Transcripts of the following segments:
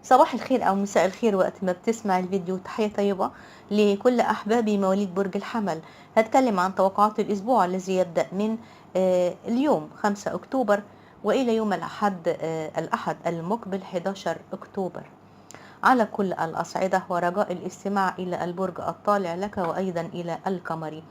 صباح الخير أو مساء الخير وقت ما بتسمع الفيديو. تحية طيبة لكل أحبابي مواليد برج الحمل. هتكلم عن توقعات الأسبوع الذي يبدأ من اليوم 5 أكتوبر وإلى يوم الأحد المقبل 11 أكتوبر على كل الأصعدة، ورجاء الاستماع إلى البرج الطالع لك وأيضا إلى القمري.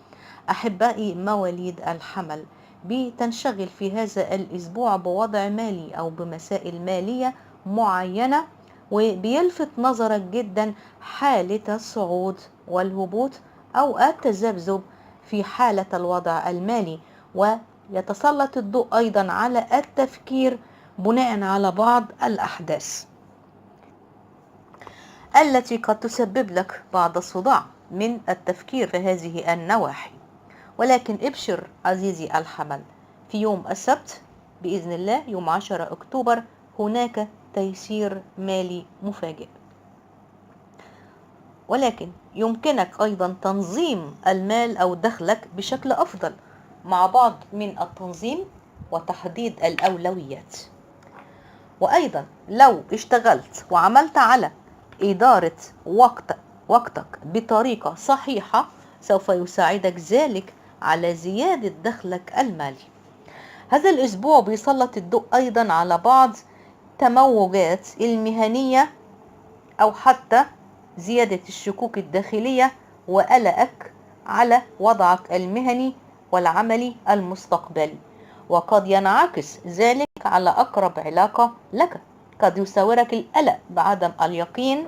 أحبائي مواليد الحمل، بتنشغل في هذا الأسبوع بوضع مالي أو بمسائل مالية معينة، وبيلفت نظرك جدا حالة الصعود والهبوط أو التذبذب في حالة الوضع المالي، ويتسلط الضوء أيضا على التفكير بناء على بعض الأحداث التي قد تسبب لك بعض الصداع من التفكير في هذه النواحي. ولكن ابشر عزيزي الحمل، في يوم السبت بإذن الله يوم 10 أكتوبر هناك تيسير مالي مفاجئ، ولكن يمكنك أيضا تنظيم المال أو دخلك بشكل أفضل مع بعض من التنظيم وتحديد الأولويات. وأيضا لو اشتغلت وعملت على إدارة وقتك بطريقة صحيحة سوف يساعدك ذلك على زيادة دخلك المالي. هذا الأسبوع بيسلط الضوء أيضا على بعض تموجات المهنية أو حتى زيادة الشكوك الداخلية وقلقك على وضعك المهني والعملي المستقبلي، وقد ينعكس ذلك على أقرب علاقة لك. قد يساورك القلق بعدم اليقين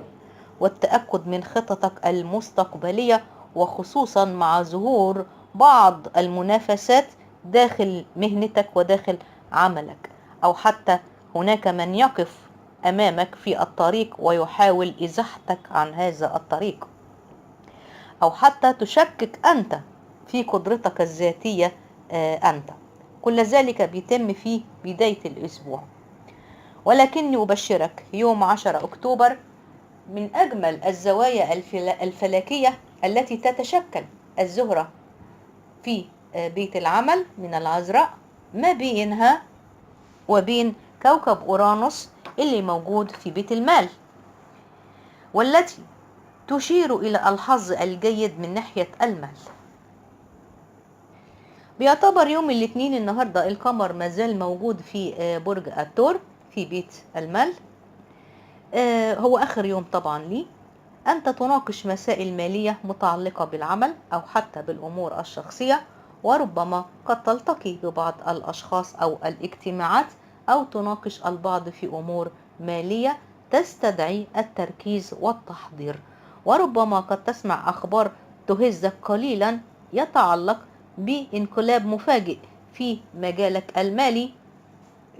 والتأكد من خططك المستقبلية، وخصوصا مع ظهور بعض المنافسات داخل مهنتك وداخل عملك، أو حتى هناك من يقف أمامك في الطريق ويحاول إزاحتك عن هذا الطريق، أو حتى تشكك أنت في قدرتك الذاتية. أنت كل ذلك بيتم في بداية الأسبوع. ولكني أبشرك يوم 10 أكتوبر من أجمل الزوايا الفلكية التي تتشكل الزهرة في بيت العمل من العذراء ما بينها وبين كوكب أورانوس اللي موجود في بيت المال، والتي تشير إلى الحظ الجيد من ناحية المال. بيعتبر يوم الاثنين النهاردة القمر مازال موجود في برج الثور في بيت المال. هو آخر يوم طبعا ليه أنت تناقش مسائل مالية متعلقة بالعمل أو حتى بالأمور الشخصية، وربما قد تلتقي ببعض الأشخاص أو الاجتماعات أو تناقش البعض في أمور مالية تستدعي التركيز والتحضير، وربما قد تسمع أخبار تهزك قليلا يتعلق بانقلاب مفاجئ في مجالك المالي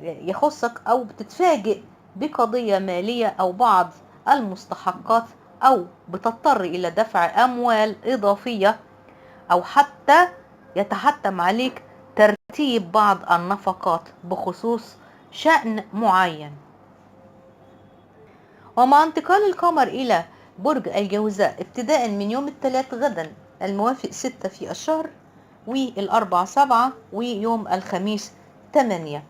يخصك، أو بتتفاجئ بقضية مالية أو بعض المستحقات، أو بتضطر إلى دفع أموال إضافية، أو حتى يتحتم عليك ترتيب بعض النفقات بخصوص شأن معين. ومع انتقال القمر إلى برج الجوزاء ابتداء من يوم الثلاث غدا الموافق 6 في الشهر، والأربع 7، ويوم الخميس 8،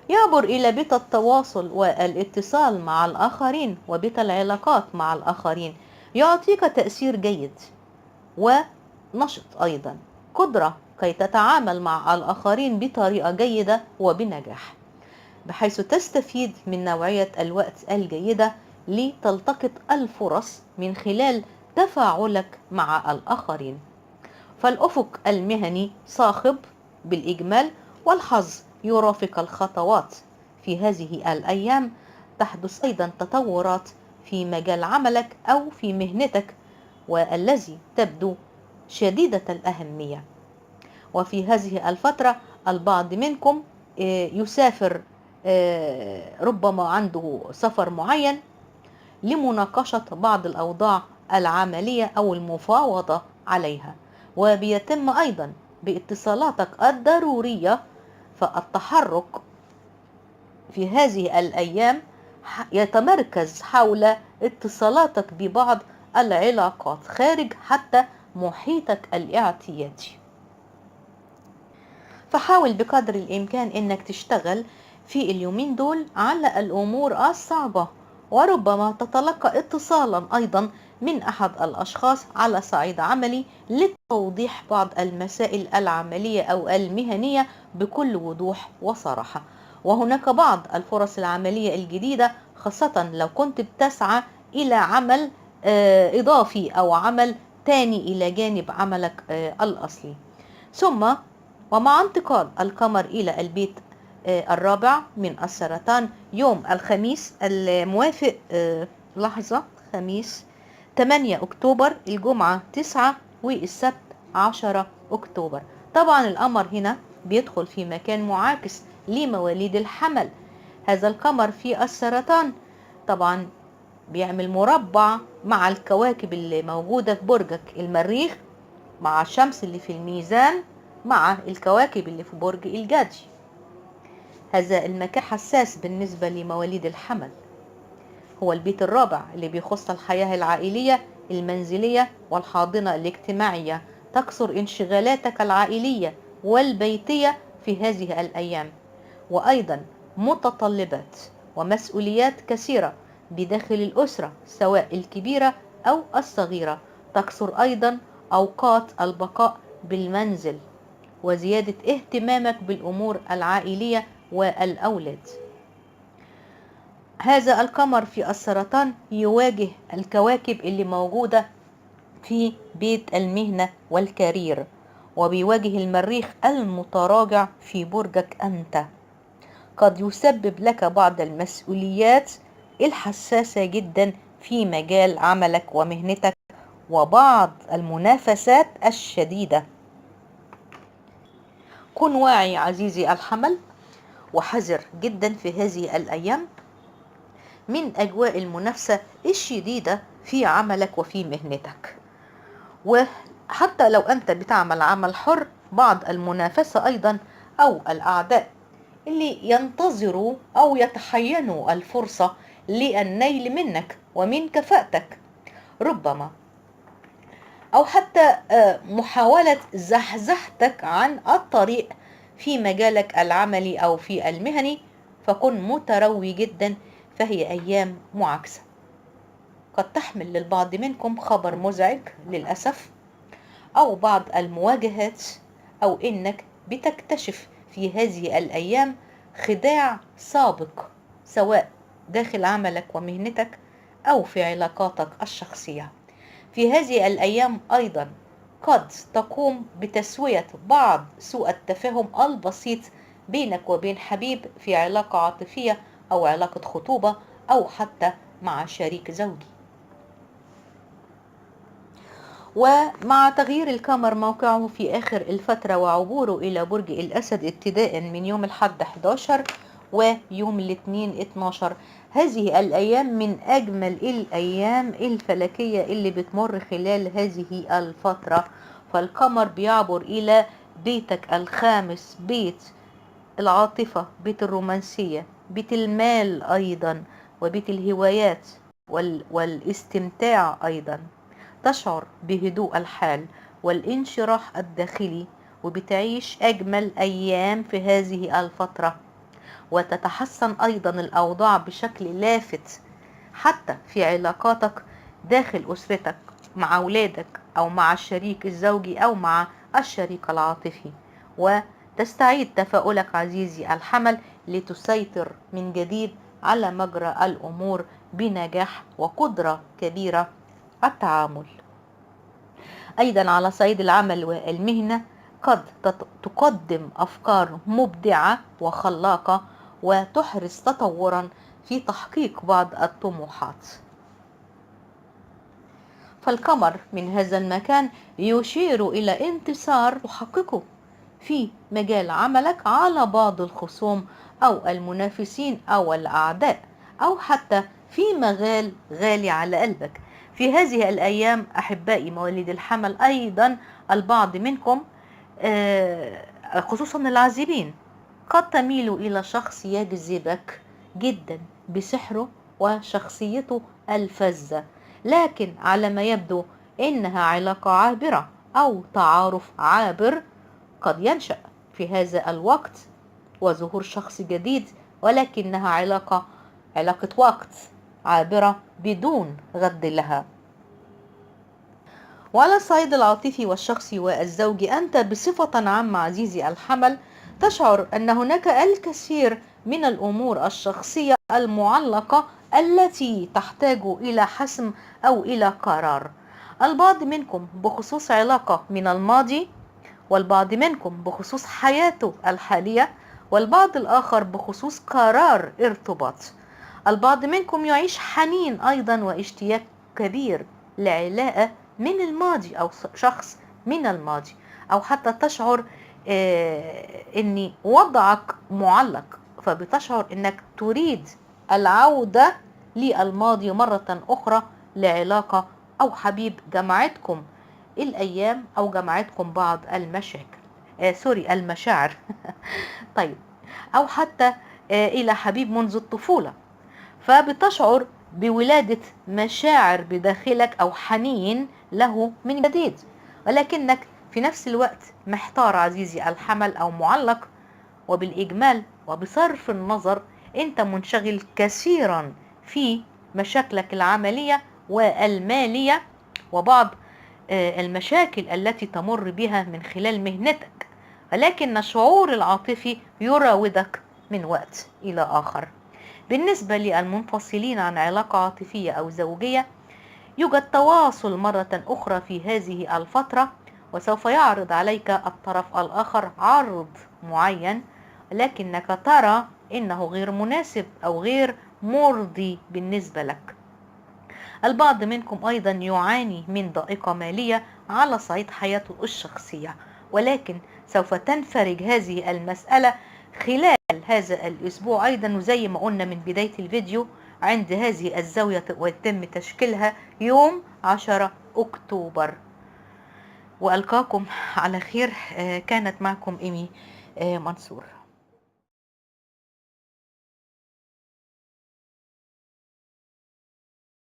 يعبر إلى بيت التواصل والاتصال مع الآخرين وبيت العلاقات مع الآخرين. يعطيك تأثير جيد ونشط، أيضا قدرة كي تتعامل مع الآخرين بطريقة جيدة وبنجاح، بحيث تستفيد من نوعية الوقت الجيدة لتلتقط الفرص من خلال تفاعلك مع الآخرين. فالأفق المهني صاخب بالإجمال، والحظ يرافق الخطوات. في هذه الأيام تحدث أيضا تطورات في مجال عملك أو في مهنتك، والذي تبدو شديدة الأهمية. وفي هذه الفترة البعض منكم يسافر، ربما عنده سفر معين لمناقشة بعض الأوضاع العملية أو المفاوضة عليها، وبيتم أيضا باتصالاتك الضرورية. فالتحرك في هذه الأيام يتمركز حول اتصالاتك ببعض العلاقات خارج حتى محيطك الاعتيادي. فحاول بقدر الإمكان إنك تشتغل في اليومين دول على الأمور الصعبة وربما تتلقى اتصالا أيضا من أحد الأشخاص على صعيد عملي لتوضيح بعض المسائل العملية أو المهنية بكل وضوح وصراحة. وهناك بعض الفرص العملية الجديدة، خاصة لو كنت بتسعى إلى عمل إضافي أو عمل تاني إلى جانب عملك الأصلي. ثم ومع انتقال القمر إلى البيت الرابع من السرطان يوم الخميس الموافق لحظة خميس 8 أكتوبر، الجمعة 9 والسبت 10 أكتوبر. طبعا القمر هنا بيدخل في مكان معاكس لمواليد الحمل. هذا القمر في السرطان طبعا بيعمل مربع مع الكواكب اللي موجودة في برجك المريخ، مع الشمس اللي في الميزان، مع الكواكب اللي في برج الجدي. هذا المكان حساس بالنسبة لمواليد الحمل. هو البيت الرابع اللي بيخص الحياة العائلية المنزلية والحاضنة الاجتماعية. تكثر انشغالاتك العائلية والبيتية في هذه الأيام، وأيضا متطلبات ومسؤوليات كثيرة بداخل الأسرة سواء الكبيرة أو الصغيرة. تكثر أيضا أوقات البقاء بالمنزل وزيادة اهتمامك بالأمور العائلية والأولاد. هذا القمر في السرطان يواجه الكواكب اللي موجودة في بيت المهنة والكارير، وبيواجه المريخ المتراجع في برجك أنت. قد يسبب لك بعض المسؤوليات الحساسة جدا في مجال عملك ومهنتك وبعض المنافسات الشديدة. كن واعي عزيزي الحمل وحذر جدا في هذه الأيام من أجواء المنافسة الشديدة في عملك وفي مهنتك. وحتى لو أنت بتعمل عمل حر، بعض المنافسة أيضا أو الأعداء اللي ينتظروا أو يتحينوا الفرصة للنيل منك ومن كفاءتك، ربما أو حتى محاولة زحزحتك عن الطريق في مجالك العملي أو في المهني. فكن متروي جدا، فهي أيام معاكسة. قد تحمل للبعض منكم خبر مزعج للأسف، أو بعض المواجهات، أو إنك بتكتشف في هذه الأيام خداع سابق سواء داخل عملك ومهنتك أو في علاقاتك الشخصية. في هذه الأيام أيضا قد تقوم بتسوية بعض سوء التفاهم البسيط بينك وبين حبيب في علاقة عاطفية أو علاقة خطوبة أو حتى مع شريك زوجي. ومع تغيير القمر موقعه في آخر الفترة وعبوره إلى برج الأسد ابتداء من يوم الأحد 11 ويوم الاثنين 12، هذه الأيام من أجمل الأيام الفلكية اللي بتمر خلال هذه الفترة. فالقمر بيعبر إلى بيتك الخامس، بيت العاطفة، بيت الرومانسية، بيت المال أيضا، وبيت الهوايات والاستمتاع أيضا. تشعر بهدوء الحال والانشراح الداخلي، وبتعيش أجمل أيام في هذه الفترة، وتتحسن أيضا الأوضاع بشكل لافت حتى في علاقاتك داخل أسرتك مع أولادك أو مع الشريك الزوجي أو مع الشريك العاطفي. وتستعيد تفاؤلك عزيزي الحمل لتسيطر من جديد على مجرى الأمور بنجاح وقدرة كبيرة التعامل. أيضا على صعيد العمل والمهنة قد تقدم أفكار مبدعة وخلاقة وتحرز تطورا في تحقيق بعض الطموحات. فالقمر من هذا المكان يشير إلى انتصار تحققه في مجال عملك على بعض الخصوم أو المنافسين أو الأعداء، أو حتى في مجال غالي على قلبك. في هذه الأيام أحبائي مواليد الحمل أيضا البعض منكم خصوصا العازبين قد تميلوا إلى شخص يجذبك جدا بسحره وشخصيته الفذة، لكن على ما يبدو إنها علاقة عابرة أو تعارف عابر قد ينشأ في هذا الوقت وظهور شخص جديد، ولكنها علاقة وقت عابرة بدون غد لها. وعلى الصعيد العاطفي والشخصي والزوجي، أنت بصفة عامة عزيزي الحمل تشعر أن هناك الكثير من الأمور الشخصية المعلقة التي تحتاج إلى حسم أو إلى قرار. البعض منكم بخصوص علاقة من الماضي، والبعض منكم بخصوص حياته الحالية، والبعض الآخر بخصوص قرار ارتباط. البعض منكم يعيش حنين أيضا واشتياق كبير لعلاقة من الماضي أو شخص من الماضي، أو حتى تشعر أن وضعك معلق، فبتشعر أنك تريد العودة للماضي مرة أخرى لعلاقة أو حبيب جمعتكم الأيام أو جمعتكم بعض المشاكل المشاعر طيب، أو حتى إلى حبيب منذ الطفولة، فبتشعر بولادة مشاعر بداخلك أو حنين له من جديد، ولكنك في نفس الوقت محتار عزيزي الحمل أو معلق. وبالإجمال وبصرف النظر أنت منشغل كثيرا في مشاكلك العملية والمالية وبعض المشاكل التي تمر بها من خلال مهنتك، ولكن الشعور العاطفي يراودك من وقت إلى آخر. بالنسبة للمنفصلين عن علاقة عاطفية أو زوجية، يوجد تواصل مرة أخرى في هذه الفترة، وسوف يعرض عليك الطرف الآخر عرض معين، لكنك ترى إنه غير مناسب أو غير مرضي بالنسبة لك. البعض منكم أيضا يعاني من ضائقة مالية على صعيد حياته الشخصية، ولكن سوف تنفرج هذه المسألة خلال هذا الأسبوع أيضا، وزي ما قلنا من بداية الفيديو عند هذه الزاوية ويتم تشكيلها يوم 10 أكتوبر. وألقاكم على خير. كانت معكم إيمي منصور.